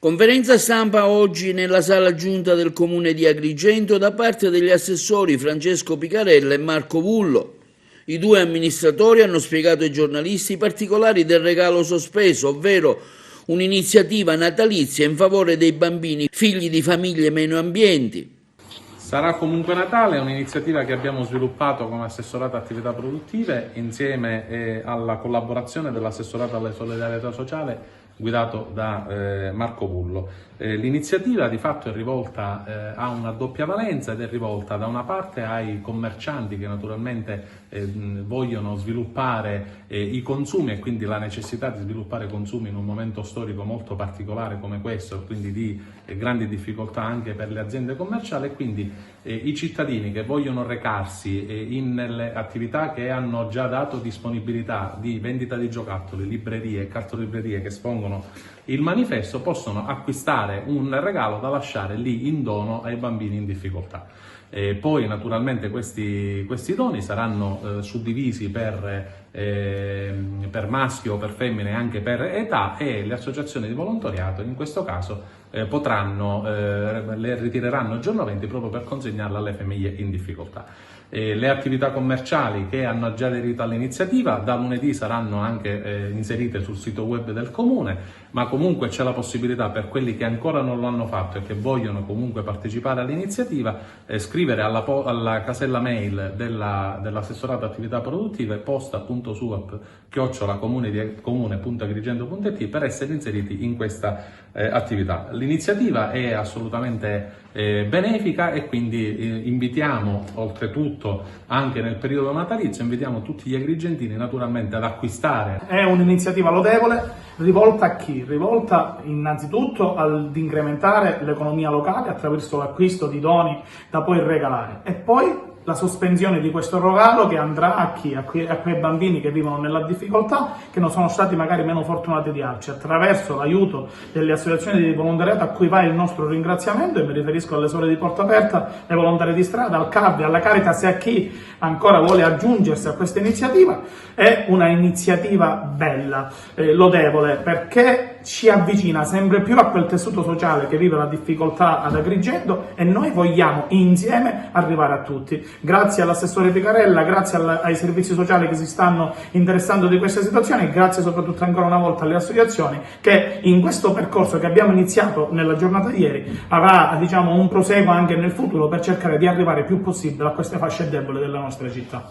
Conferenza stampa oggi nella sala giunta del Comune di Agrigento da parte degli assessori Francesco Picarella e Marco Vullo. I due amministratori hanno spiegato ai giornalisti i particolari del regalo sospeso, ovvero un'iniziativa natalizia in favore dei bambini figli di famiglie meno abbienti. Sarà comunque Natale, è un'iniziativa che abbiamo sviluppato come assessorato attività produttive insieme alla collaborazione dell'assessorato alla solidarietà sociale guidato da Marco Vullo. L'iniziativa di fatto è rivolta a una doppia valenza ed è rivolta da una parte ai commercianti che naturalmente vogliono sviluppare i consumi e quindi la necessità di sviluppare consumi in un momento storico molto particolare come questo, quindi di grandi difficoltà anche per le aziende commerciali, e quindi i cittadini che vogliono recarsi nelle attività che hanno già dato disponibilità di vendita di giocattoli, librerie e cartolibrerie che espongono il manifesto possono acquistare un regalo da lasciare lì in dono ai bambini in difficoltà. Poi naturalmente questi doni saranno suddivisi per maschio o per femmine, anche per età, e le associazioni di volontariato in questo caso le ritireranno il giorno 20 proprio per consegnarle alle famiglie in difficoltà. Le attività commerciali che hanno già aderito all'iniziativa da lunedì saranno anche inserite sul sito web del Comune, ma comunque c'è la possibilità per quelli che ancora non lo hanno fatto e che vogliono comunque partecipare all'iniziativa scrivere alla casella mail dell'assessorato attività produttive posta.suap@comune.agrigento.it per essere inseriti in questa attività. L'iniziativa è assolutamente benefica e quindi invitiamo, oltretutto anche nel periodo natalizio, invitiamo tutti gli agrigentini naturalmente ad acquistare. È un'iniziativa lodevole, rivolta a chi? Rivolta innanzitutto ad incrementare l'economia locale attraverso l'acquisto di doni da poi regalare, e poi la sospensione di questo regalo che andrà a chi? A quei bambini che vivono nella difficoltà, che non sono stati magari meno fortunati di altri, attraverso l'aiuto delle associazioni di volontariato a cui va il nostro ringraziamento, e mi riferisco alle Suore di Porta Aperta, ai volontari di strada, al CAV, alla Caritas e a chi ancora vuole aggiungersi a questa iniziativa. È una iniziativa bella, lodevole, perché ci avvicina sempre più a quel tessuto sociale che vive la difficoltà ad Agrigento, e noi vogliamo insieme arrivare a tutti. Grazie all'assessore Picarella, grazie ai servizi sociali che si stanno interessando di questa situazione, e grazie soprattutto ancora una volta alle associazioni che in questo percorso che abbiamo iniziato nella giornata di ieri avrà, diciamo, un proseguo anche nel futuro per cercare di arrivare il più possibile a queste fasce deboli della nostra città.